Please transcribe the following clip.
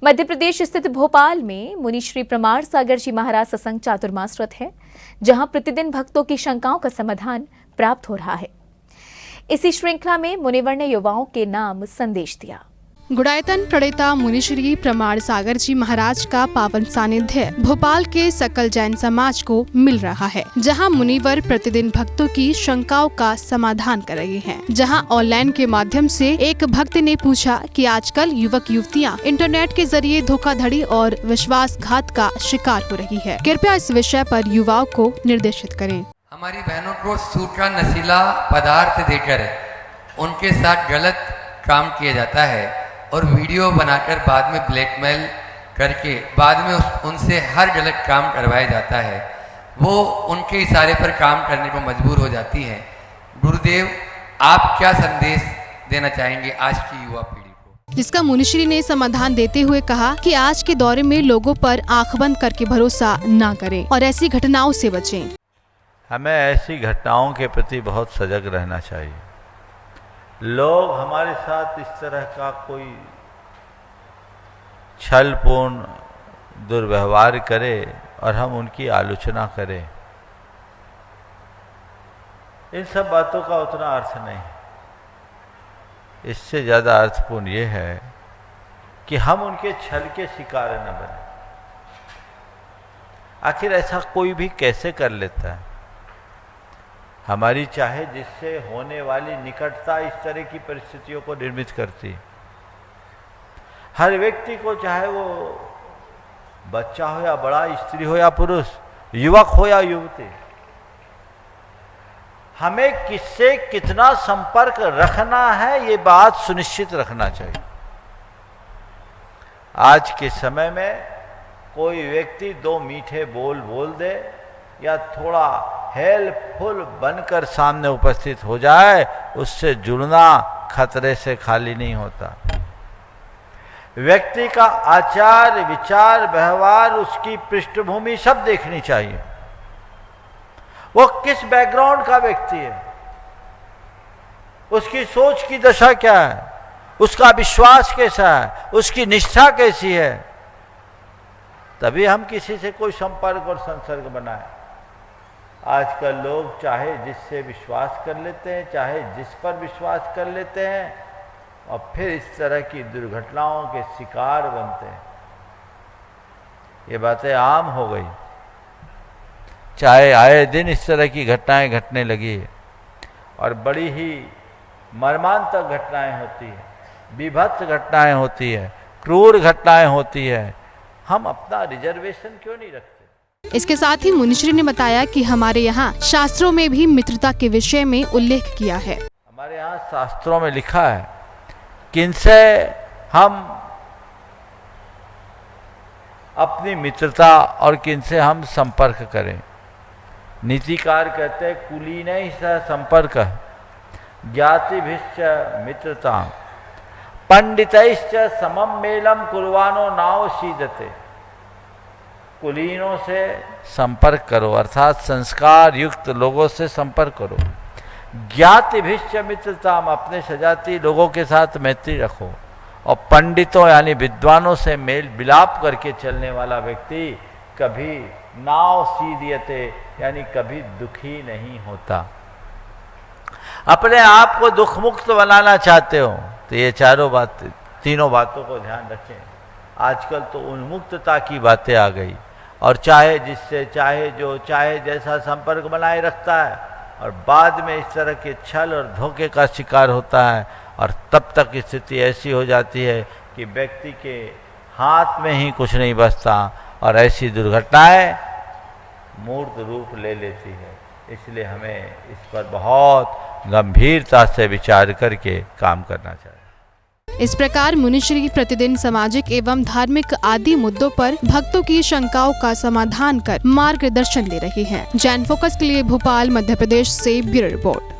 मध्य प्रदेश स्थित भोपाल में मुनि श्री प्रमाण सागर जी महाराज सत्संग चातुर्मास व्रत है, जहां प्रतिदिन भक्तों की शंकाओं का समाधान प्राप्त हो रहा है। इसी श्रृंखला में मुनिवर ने युवाओं के नाम संदेश दिया। गुणायतन प्रणेता मुनिश्री प्रमाण सागर जी महाराज का पावन सानिध्य भोपाल के सकल जैन समाज को मिल रहा है, जहां मुनिवर प्रतिदिन भक्तों की शंकाओं का समाधान कर रहे हैं। जहां ऑनलाइन के माध्यम से एक भक्त ने पूछा कि आजकल युवक युवतियां इंटरनेट के जरिए धोखाधड़ी और विश्वासघात का शिकार हो रही है। कृपया इस विषय पर युवाओं को निर्देशित करें। हमारी बहनों को सूखा नशीला पदार्थ देकर उनके साथ गलत काम किया जाता है और वीडियो बनाकर बाद में ब्लैकमेल करके बाद में उनसे हर गलत काम करवाया जाता है। वो उनके इशारे पर काम करने को मजबूर हो जाती है। गुरुदेव, आप क्या संदेश देना चाहेंगे आज की युवा पीढ़ी को? जिसका मुनिश्री ने समाधान देते हुए कहा कि आज के दौर में लोगों पर आंख बंद करके भरोसा ना करें और ऐसी घटनाओं से बचें। हमें ऐसी घटनाओं के प्रति बहुत सजग रहना चाहिए। लोग हमारे साथ इस तरह का कोई छलपूर्ण दुर्व्यवहार करे और हम उनकी आलोचना करें, इन सब बातों का उतना अर्थ नहीं। इससे ज़्यादा अर्थपूर्ण ये है कि हम उनके छल के शिकार न बने। आखिर ऐसा कोई भी कैसे कर लेता है? हमारी चाहे जिससे होने वाली निकटता इस तरह की परिस्थितियों को निर्मित करती। हर व्यक्ति को, चाहे वो बच्चा हो या बड़ा, स्त्री हो या पुरुष, युवक हो या युवती, हमें किससे कितना संपर्क रखना है ये बात सुनिश्चित रखना चाहिए। आज के समय में कोई व्यक्ति दो मीठे बोल दे या थोड़ा हेल्पफुल बनकर सामने उपस्थित हो जाए, उससे जुड़ना खतरे से खाली नहीं होता। व्यक्ति का आचार विचार व्यवहार, उसकी पृष्ठभूमि सब देखनी चाहिए। वो किस बैकग्राउंड का व्यक्ति है, उसकी सोच की दशा क्या है, उसका विश्वास कैसा है, उसकी निष्ठा कैसी है, तभी हम किसी से कोई संपर्क और संसर्ग बनाए। आजकल लोग चाहे जिससे विश्वास कर लेते हैं, चाहे जिस पर विश्वास कर लेते हैं और फिर इस तरह की दुर्घटनाओं के शिकार बनते हैं। ये बातें आम हो गई, चाहे आए दिन इस तरह की घटनाएं घटने लगी और बड़ी ही मर्मांतक घटनाएं होती है, विभत्स घटनाएं होती है, क्रूर घटनाएं होती है। हम अपना रिजर्वेशन क्यों नहीं रखते? इसके साथ ही मुनिश्री ने बताया कि हमारे यहाँ शास्त्रों में भी मित्रता के विषय में उल्लेख किया है। हमारे यहाँ शास्त्रों में लिखा है किनसे हम अपनी मित्रता और किनसे हम संपर्क करें। नीतिकार कहते हैं कुलीनैः सह संपर्क ज्ञातिभिश्च मित्रता पंडितैश्च समम मेलम कुर्वाणो नाव सीदते। कुलीनों से संपर्क करो, अर्थात संस्कार युक्त लोगों से संपर्क करो। ज्ञातिभिश्च मित्रता, अपने सजाती लोगों के साथ मैत्री रखो। और पंडितों यानी विद्वानों से मेल विलाप करके चलने वाला व्यक्ति कभी नाव सीदियते यानी कभी दुखी नहीं होता। अपने आप को दुख मुक्त बनाना चाहते हो तो ये तीनों बातों को ध्यान रखें। आजकल तो उन्मुक्तता की बातें आ गई और चाहे जिससे चाहे जैसा संपर्क बनाए रखता है और बाद में इस तरह के छल और धोखे का शिकार होता है और तब तक स्थिति ऐसी हो जाती है कि व्यक्ति के हाथ में ही कुछ नहीं बचता और ऐसी दुर्घटनाएं मूर्त रूप ले लेती है। इसलिए हमें इस पर बहुत गंभीरता से विचार करके काम करना चाहिए। इस प्रकार मुनिश्री प्रतिदिन सामाजिक एवं धार्मिक आदि मुद्दों पर भक्तों की शंकाओं का समाधान कर मार्गदर्शन दे रहे हैं। जैन फोकस के लिए भोपाल मध्य प्रदेश से ब्यूरो रिपोर्ट।